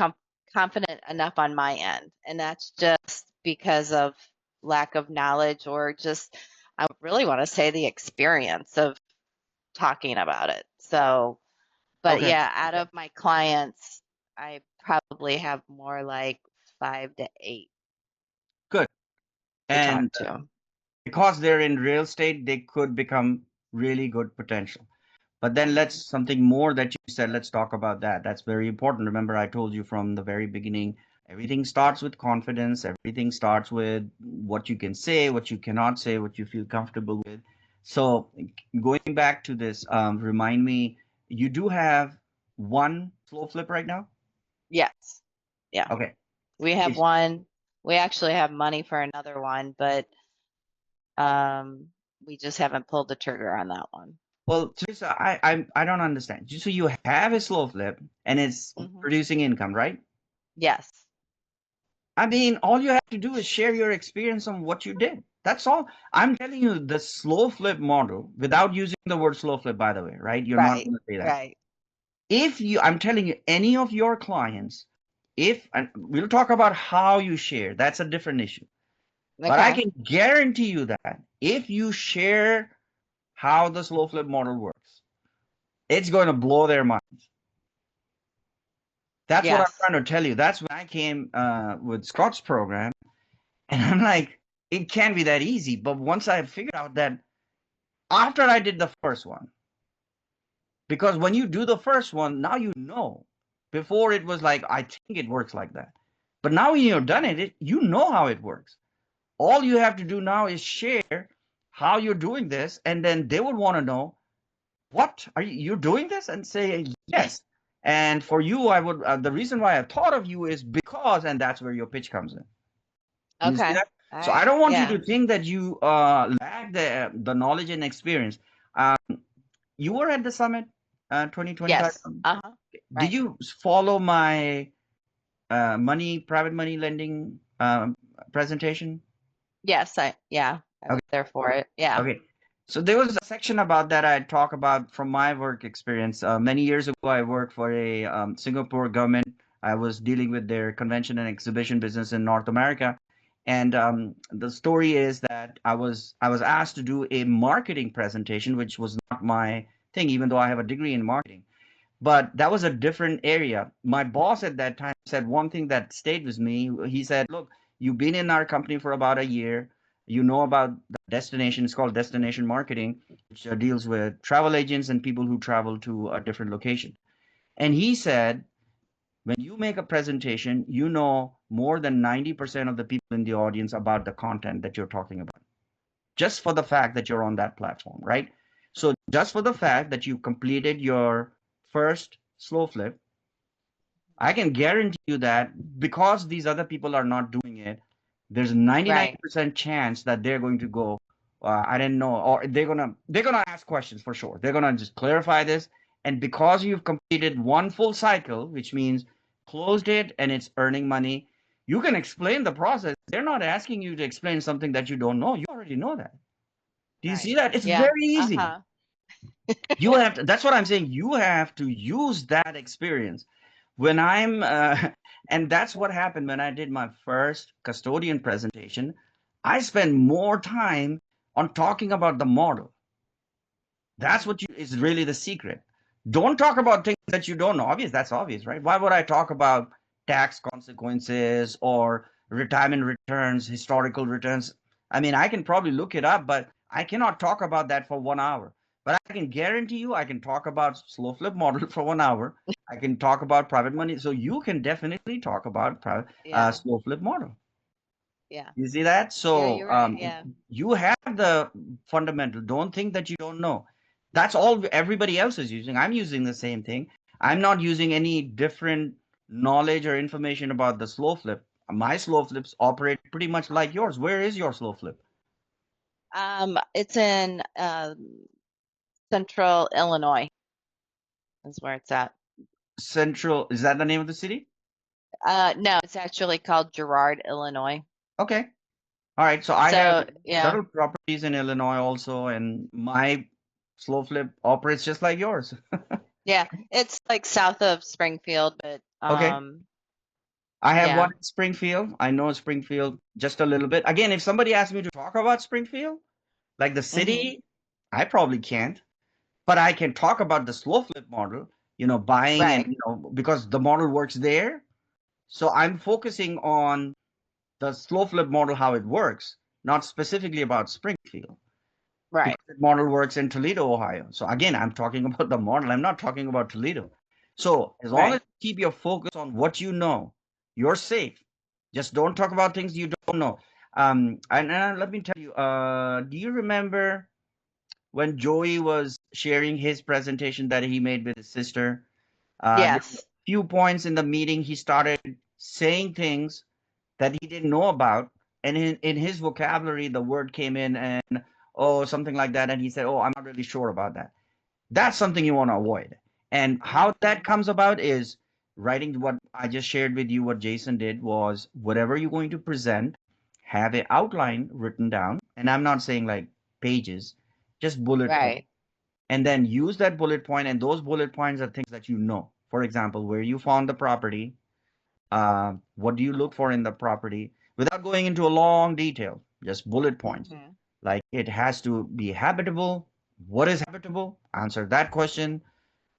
confident enough on my end. And that's just because of lack of knowledge or just, I really want to say the experience of talking about it. So, but Okay, yeah, out of my clients, I probably have more like 5 to 8 good. to talk And to. because they're in real estate, they could become really good potential. But then let's Mhm. something more that you said, let's talk about that. That's very important. Remember, I told you from the very beginning, everything starts with confidence. Everything starts with what you can say, what you cannot say, what you feel comfortable with. So going back to this, remind me, you do have one slow flip right now? Yes. Yeah. Okay. We have It's, one. We actually have money for another one, but um, we just haven't pulled the trigger on that one. well, Teresa, I don't understand. So you have a slow flip and it's Hmm. producing income, right? Yes. I mean, all you have to do is share your experience on what you did. That's all. I'm telling you, the slow flip model, without using the word slow flip, by the way, right? You're not Right. going to say that. Right. If you, I'm telling you, any of your clients, if, and we'll talk about how you share, that's a different issue. But I Okay. can guarantee you that if you share how the slow flip model works, it's going to blow their minds. That's what I'm Yes. trying to tell you. That's when I came with Scott's program. And I'm like, it can't be that easy. But once I figured out that after I did the first one, because when you do the first one, now you know. Before it was like, I think it works like that. But now when you've done it, you know how it works. All you have to do now is share how you're doing this, and then they would want to know, what are you're doing this? And say yes. And for you, I would the reason why I thought of you is because, and that's where your pitch comes in. You see Okay. that? All So I right. don't want you Yeah. to think that you lack the knowledge and experience. Um, you were at the summit 2025. Yes. Uh-huh. Did Right. you follow my private money lending presentation? Yes. I was Okay. there for it. Yeah. Okay. So there was a section about that I talk about from my work experience. Many years ago, I worked for a Singapore government. I was dealing with their convention and exhibition business in North America. And the story is that I was asked to do a marketing presentation, which was not my thing, even though I have a degree in marketing. But that was a different area. My boss at that time said one thing that stayed with me. He said, "Look, you've been in our company for about a year. You know about the destination. It's called destination marketing, which deals with travel agents and people who travel to a different location." And he said, when you make a presentation, you know more than 90% of the people in the audience about the content that you're talking about, just for the fact that you're on that platform, right? So just for the fact that you completed your first slow flip, I can guarantee you that because these other people are not doing it, there's a Right. 99% chance that they're going to go, I didn't know, or they're gonna ask questions for sure. They're gonna just clarify this. And because you've completed one full cycle, which means closed it and it's earning money, you can explain the process. They're not asking you to explain something that you don't know. You already know that. Do you see Right. that? It's Yeah. very easy. Uh-huh. You have to, that's what I'm saying. You have to use that experience. When I'm, and that's what happened when I did my first custodian presentation. I spent more time on talking about the model. That's what is really the secret. Don't talk about things that you don't know. Obvious, that's obvious, right? Why would I talk about tax consequences or retirement returns, historical returns? I mean, I can probably look it up, but I cannot talk about that for 1 hour. But I can guarantee you, I can talk about slow flip model for 1 hour. I can talk about private money. So you can definitely talk about private Yeah. slow flip model. Yeah. You see that? Yeah, So you're right. Yeah. you have the fundamental. Don't think that you don't know. That's all everybody else is using. I'm using the same thing. I'm not using any different knowledge or information about the slow flip. My slow flips operate pretty much like yours. Where is your slow flip? It's in Central Illinois is where it's at. Central, is that the name of the city? No, it's actually called Girard, Illinois. Okay. All right. So I have So yeah, several properties in Illinois also, and my slow flip operates just like yours. yeah, it's like south of Springfield, but Okay. I have one yeah. in Springfield. I know Springfield just a little bit. Again, if somebody asked me to talk about Springfield, like the Mhm. city, I probably can't, but I can talk about the slow flip model, buying and, Right, because the model works there. So I'm focusing on the slow flip model, how it works, not specifically about Springfield, right, because the model works in Toledo, Ohio. So again, I'm talking about the model. I'm not talking about Toledo. So as long as right. you keep your focus on what you know, you're safe. Just don't talk about things you don't know. And let me tell you, do you remember when Joey was sharing his presentation that he made with his sister? There were Yes. a few points in the meeting he started saying things that he didn't know about, and in his vocabulary the word came in, and oh, something like that, and he said, oh, I'm not really sure about that. That's something you want to avoid. And how that comes about is writing what I just shared with you. What Jason did was, whatever you're going to present, have an outline written down, and I'm not saying like pages, just bullet points, Right. and then use that bullet point, and those bullet points are things that you know. For example, where you found the property, what do you look for in the property, without going into a long detail, just bullet points. Mhm. Like, it has to be habitable. What is habitable? Answer that question.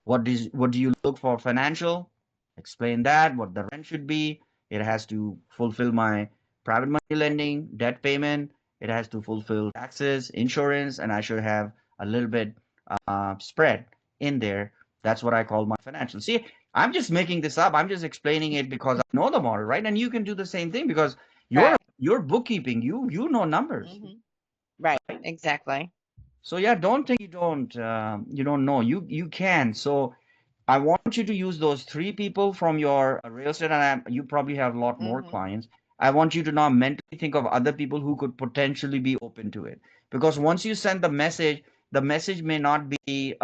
What do you look for financial? Explain that, what the rent should be. It has to fulfill my private money lending, debt payment. It has to fulfill taxes, insurance, and I should have a little bit spread in there. That's what I call my financial. See, I'm just making this up. I'm just explaining it because I know the model, right? And you can do the same thing because Right. you're bookkeeping. You know numbers. Mhm. Right. Exactly. So yeah, don't think you don't know. You can. So I want you to use those three people from your real estate, and you probably have a lot more Mhm. clients. I want you to now mentally think of other people who could potentially be open to it. Because once you send the message may not be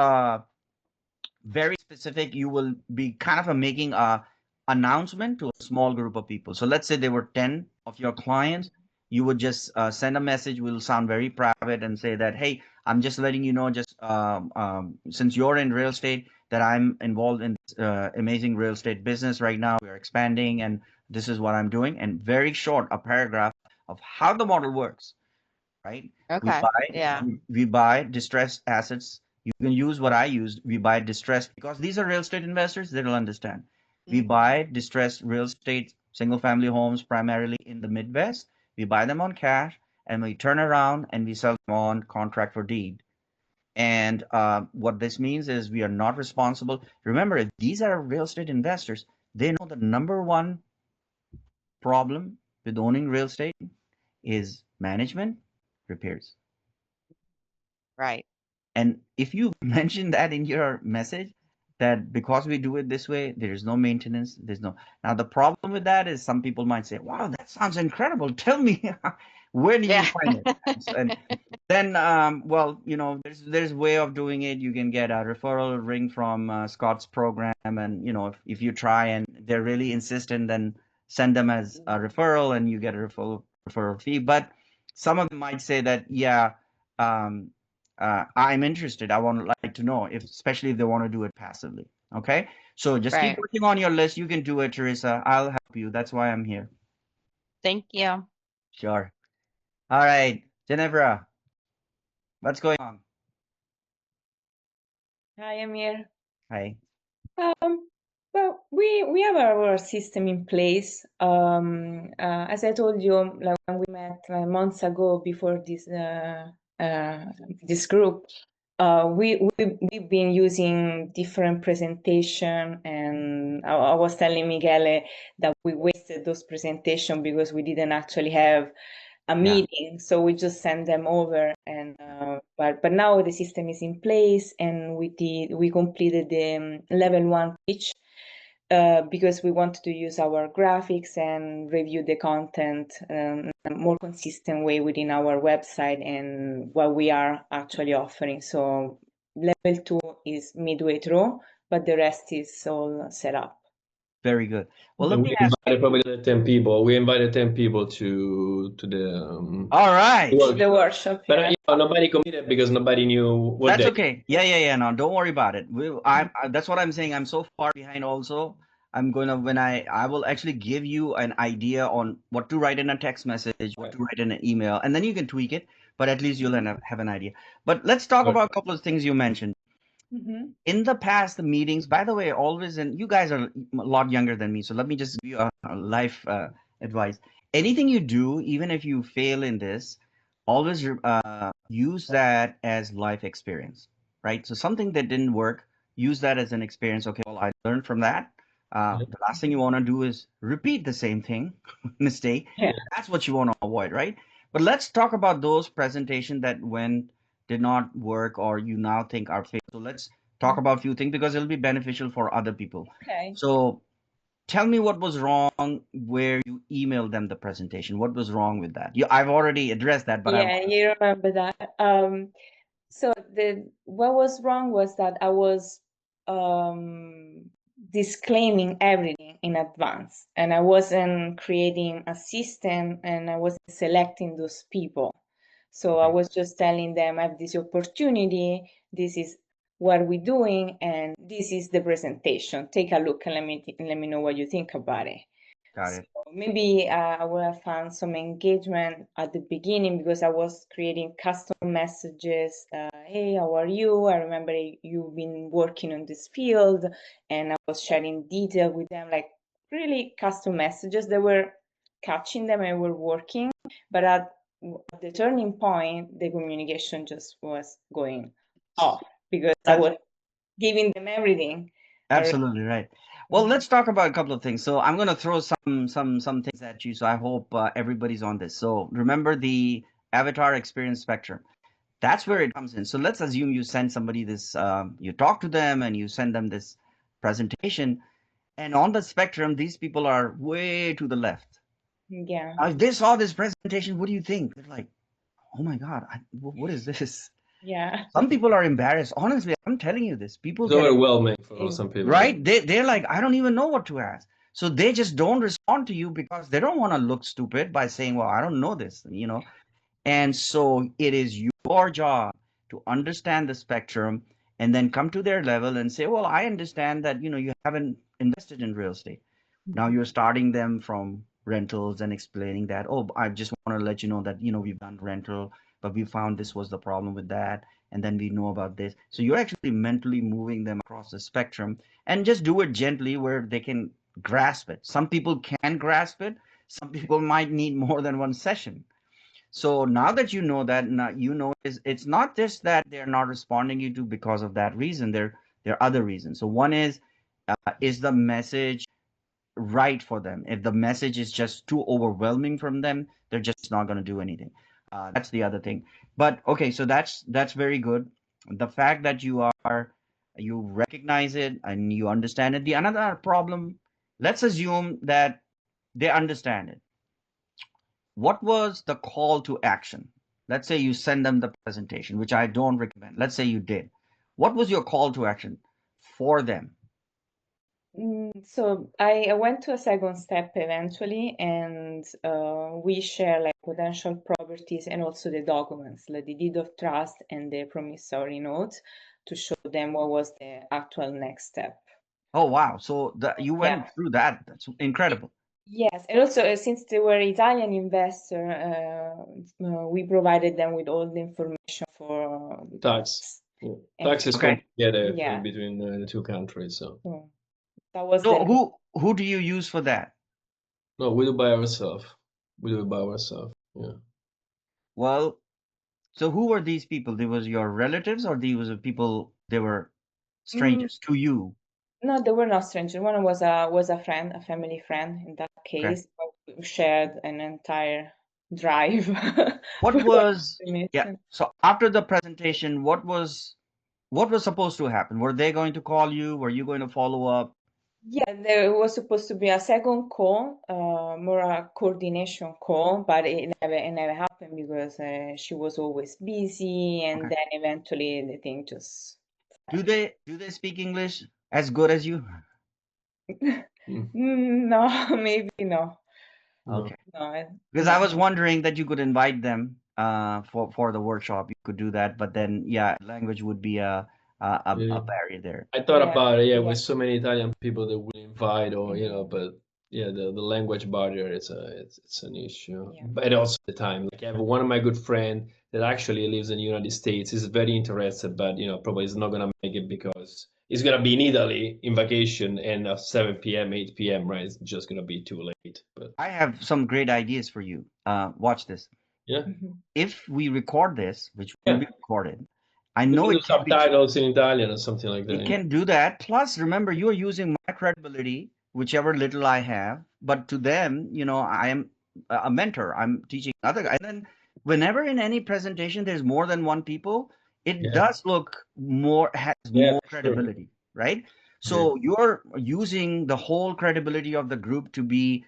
very specific. You will be kind of making a announcement to a small group of people. So let's say there were 10 of your clients. You would just send a message. Will sound very private and say that, hey, I'm just letting you know, just since you're in real estate, that I'm involved in this amazing real estate business right now. We're expanding, and this is what I'm doing. And very short, a paragraph of how the model works, right? We Okay. buy Yeah. we buy distressed assets. You can use what I used. We buy distressed, because these are real estate investors. They'll understand. We Mhm. buy distressed real estate, single family homes, primarily in the Midwest. We buy them on cash, and we turn around and we sell them on contract for deed. And what this means is we are not responsible. Remember, if these are real estate investors, they know the number one problem with owning real estate is management, repairs. Right. And if you mention that in your message, that because we do it this way, there is no maintenance, there's no. Now, the problem with that is some people might say, wow, that sounds incredible. Tell me, where did you Yeah. find it? And then, well, there's a way of doing it. You can get a referral ring from Scott's program. And, if you try and they're really insistent, then send them as a referral and you get a referral fee. But some of them might say that, yeah, um, I'm interested. I want to like to know, if especially if they want to do it passively. Okay, so just keep Right. working on your list. You can do it, Teresa. I'll help you. That's why I'm here. Thank you. Sure. All right, Ginevra, what's going on? Hi, Amir. Hi. Well, we have our system in place. As I told you, like when we met months ago before this group, we've been using different presentation, and I was telling Michele that we wasted those presentation because we didn't actually have a Yeah. meeting, so we just send them over. And but now the system is in place, and we completed the level 1 pitch. because we wanted to use our graphics and review the content in a more consistent way within our website and what we are actually offering. So level 2 is midway through, but the rest is all set up. Very good. Well, let And me we ask you. invited probably the 10 people. We invited 10 people to the All right. The workshop. but Yeah. you know, nobody committed because nobody knew what That's day. okay. Yeah. No, don't worry about it. That's what I'm saying. I'm so far behind also. I'm going to, when I will actually give you an idea on what to write in a text message, what to write in an email, and then you can tweak it, but at least you'll have an idea. But let's talk Right. about a couple of things you mentioned. Mhm. In the past, the meetings, by the way, always, and you guys are a lot younger than me, so let me just give you a life advice. Anything you do, even if you fail in this, always use that as life experience, right? So something that didn't work, use that as an experience. Okay, well, I learned from that. The last thing you want to do is repeat the same thing, mistake. Yeah. That's what you want to avoid, right? But let's talk about those presentations that when did not work or you now think are failed. So let's talk about a few things because it'll be beneficial for other people. Okay. So tell me what was wrong where you emailed them the presentation. What was wrong with that? I've already addressed that, but Yeah, you remember that. So what was wrong was that I was disclaiming everything in advance, and I wasn't creating a system, and I wasn't selecting those people. So I was just telling them, I have this opportunity, this is what we're doing, and this is the presentation. Take a look and let me know what you think about it. got So it. maybe I would have found some engagement at the beginning because I was creating custom messages. Hey, how are you? I remember you've been working on this field, and I was sharing detail with them, like really custom messages that were catching them and were working. But at the turning point, the communication just was going off because I That's was giving them everything. absolutely right. Well, let's talk about a couple of things. So I'm going to throw some things at you. So I hope everybody's on this. So remember the avatar experience spectrum. That's where it comes in. So let's assume you send somebody this, you talk to them and you send them this presentation. And on the spectrum, these people are way to the left. Yeah. Now, if they saw this presentation, what do you think? They're like, oh my God, what is this? Yeah. Some people are embarrassed. Honestly, I'm telling you this. People It's get overwhelming for some people. right. They're like, I don't even know what to ask. So they just don't respond to you because they don't want to look stupid by saying, well, I don't know this, you know. And so it is your job to understand the spectrum and then come to their level and say, well, I understand that, you know, you haven't invested in real estate. Now you're starting them from rentals and explaining that, oh, I just want to let you know that, you know, we've done rental, but we found this was the problem with that. And then we know about this. So you're actually mentally moving them across the spectrum and just do it gently where they can grasp it. Some people can grasp it. Some people might need more than one session. So now that you know that, now you know it's not just that they're not responding you to because of that reason. There are other reasons. So one is the message right for them? If the message is just too overwhelming from them, they're just not going to do anything. That's the other thing. But okay, so that's very good. The fact that you recognize it and you understand it. The another problem, let's assume that they understand it. What was the call to action? Let's say you send them the presentation, which I don't recommend. Let's say you did. What was your call to action for them? So I went to a second step eventually, and we share like potential properties and also the documents, like the deed of trust and the promissory note, to show them what was the actual next step. Oh wow! So you Yeah. went through that. That's incredible. Yes, and also since they were Italian investor, we provided them with all the information for the Tax. Yeah. and Tax is Okay. complicated yeah. between the two countries. So So that was So the who do you use for that? no, we do by ourselves. We do it by ourselves. Yeah. Well, so who were these people? They was your relatives or these were people they were strangers to you? No, they were not strangers. One was a friend, a family friend in that Okay. case. But we shared an entire drive. What was to meet yeah, them. so after the presentation, what was supposed to happen? Were they going to call you? Were you going to follow up? Yeah, there was supposed to be a second call, more a coordination call, but it never happened because she was always busy, and Okay. then eventually the thing just. Do they speak English as good as you? No, maybe no. Okay. No, Because no. I was wondering that you could invite them for the workshop. You could do that, but then yeah, language would be a barrier there. I thought Yeah, about it, yeah, yeah. with so many Italian people that we invite, or Mhm. but yeah, the language barrier is it's an issue. Yeah. But also the time. Like I have one of my good friend that actually lives in the United States. Is very interested, but probably is not gonna make it because he's gonna be in Italy in vacation and 7 p.m., 8 p.m. Right? It's just gonna be too late. But I have some great ideas for you. Watch this. yeah, Mhm. If we record this, which will yeah, be recorded, I we know can do it can be. subtitles in Italian or something like that. It can do that. Plus, remember, you are using my credibility, whichever little I have. But to them, I am a mentor. I'm teaching other guys. And then, whenever in any presentation there's more than one people, it Yeah, does look has yeah, more for sure. credibility, right? Yeah. So you're using the whole credibility of the group to be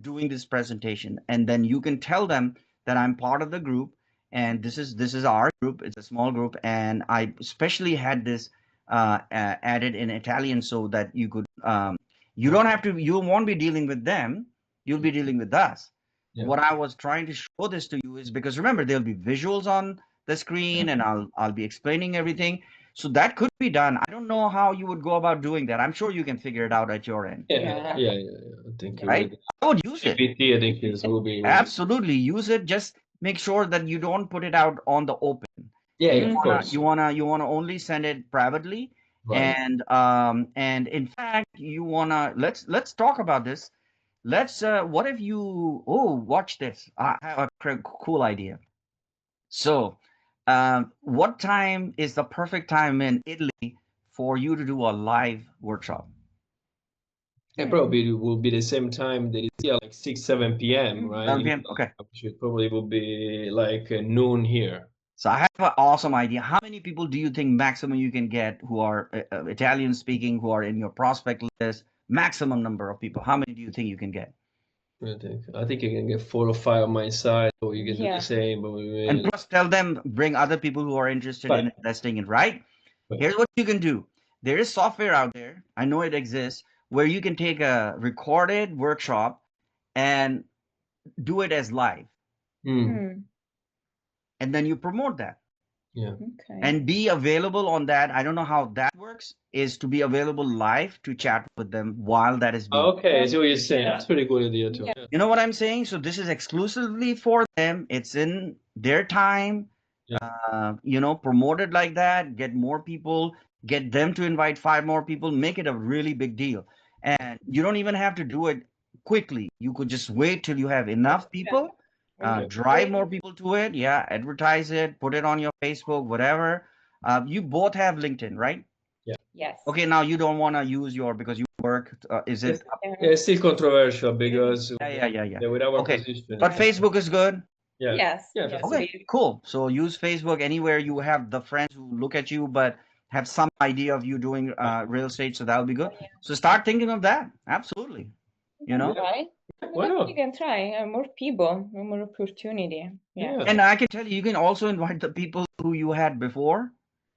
doing this presentation, and then you can tell them that I'm part of the group, and this is our group. It's a small group, and I especially had this added in Italian so that you could you don't have to, you won't be dealing with them, you'll be dealing with us. Yeah. What I was trying to show this to you is because remember there'll be visuals on the screen, and I'll be explaining everything. So that could be done. I don't know how you would go about doing that. I'm sure you can figure it out at your end, Yeah, Yeah. I think Yeah. with right? I would use it. GPT, I think it will be. Absolutely, use it. Just make sure that you don't put it out on the open. Yeah, You of wanna course. you wanna only send it privately, Right. and in fact you wanna let's talk about this. Let's what if you watch this. I have a cool idea. So, what time is the perfect time in Italy for you to do a live workshop? And probably it will be the same time that it's here, like 6, 7 p.m., right? 7 p.m. Okay. Which it probably will be like noon here. So I have an awesome idea. How many people do you think maximum you can get who are Italian speaking, who are in your prospect list? Maximum number of people. How many do you think you can get? I think you can get 4 or 5 on my side, or you can do Yeah. the same, but And plus, tell them bring other people who are interested in Right. investing in. Right. Right. Here's what you can do. There is software out there. I know it exists where you can take a recorded workshop and do it as live, Mm. and then you promote that. Yeah. Okay. And be available on that. I don't know how that works, is to be available live to chat with them while that is being. Okay, I see what you're saying. That's a pretty good idea too. Yeah. Yeah. You know what I'm saying? So this is exclusively for them. It's in their time. Yeah. Promote it like that. Get more people. Get them to invite 5 more people. Make it a really big deal. And you don't even have to do it quickly. You could just wait till you have enough people. Okay. Drive more people to it. Yeah, advertise it. Put it on your Facebook, whatever. You both have LinkedIn, right? Yes. Okay, now you don't want to use because you work. Is it? Yeah, it's still controversial because Yeah. with our Okay, position. but Facebook is good. Yeah. Yes. Yeah. Yes. Okay, cool. So use Facebook anywhere you have the friends who look at you but have some idea of you doing real estate, so that'll be good. So start thinking of that. Absolutely. You know? Right? Why not? You can try more people, more opportunity. Yeah. Yeah. And I can tell you, you can also invite the people who you had before,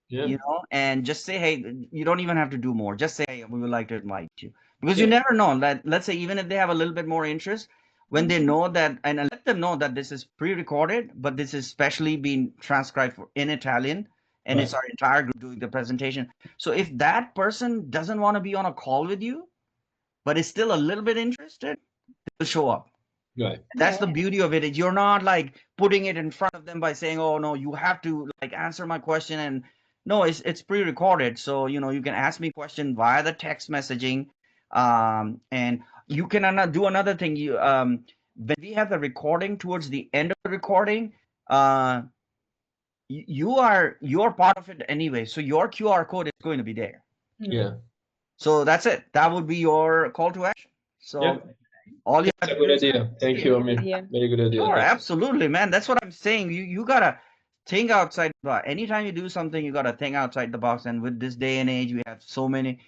Yeah. and just say, hey, you don't even have to do more. Just say, hey, we would like to invite you. Because you Yeah. never know. Let's say even if they have a little bit more interest, when they know that, and let them know that this is pre-recorded, but this is specially being transcribed in Italian, and it's Right. our entire group doing the presentation. So if that person doesn't want to be on a call with you, but is still a little bit interested, they'll show up. Right. That's the beauty of it. You're not like putting it in front of them by saying, "Oh no, you have to like answer my question." And no, it's pre-recorded, so you can ask me question via the text messaging, and you can do another thing. When we have the recording towards the end of the recording, you're part of it anyway, so your QR code is going to be there. Yeah. So that's it. That would be your call to action. So. Yeah. All you That's have a to good do is idea. Thank you, Amir. Very good idea. Sure, Thank you. absolutely, man. That's what I'm saying. You gotta think outside the box. Anytime you do something, you gotta think outside the box. And with this day and age, we have so many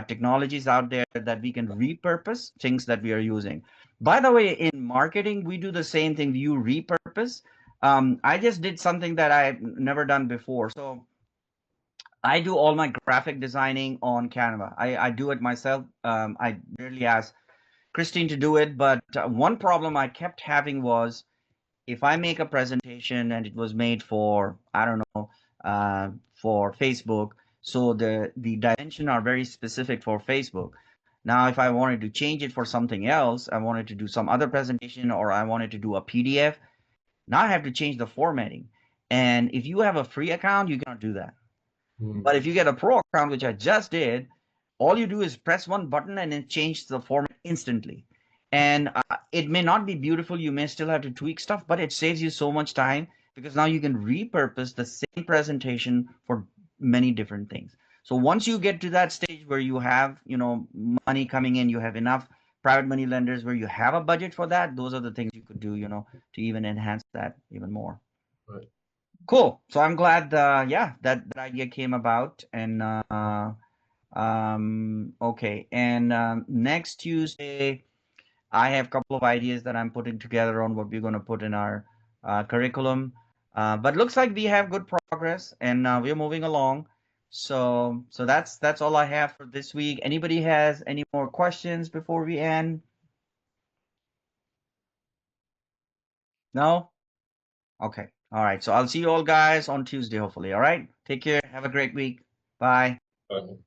technologies out there that we can repurpose things that we are using. By the way, in marketing, we do the same thing. You repurpose. I just did something that I've never done before. So I do all my graphic designing on Canva. I do it myself. I rarely ask Christine to do it, but one problem I kept having was if I make a presentation and it was made for, I don't know, for Facebook, so the dimension are very specific for Facebook. Now, if I wanted to change it for something else, I wanted to do some other presentation or I wanted to do a PDF, now I have to change the formatting. And if you have a free account, you cannot do that. But if you get a pro account, which I just did, all you do is press one button and it changes the format instantly. And it may not be beautiful. You may still have to tweak stuff, but it saves you so much time because now you can repurpose the same presentation for many different things. So once you get to that stage where you have, money coming in, you have enough private money lenders where you have a budget for that, those are the things you could do, to even enhance that even more. Right. Cool. So I'm glad, that idea came about. And okay. And next Tuesday, I have a couple of ideas that I'm putting together on what we're going to put in our curriculum. But looks like we have good progress, and we're moving along. So that's all I have for this week. Anybody has any more questions before we end? No? Okay. All right. So I'll see you all guys on Tuesday, hopefully. All right. Take care. Have a great week. Bye. Okay.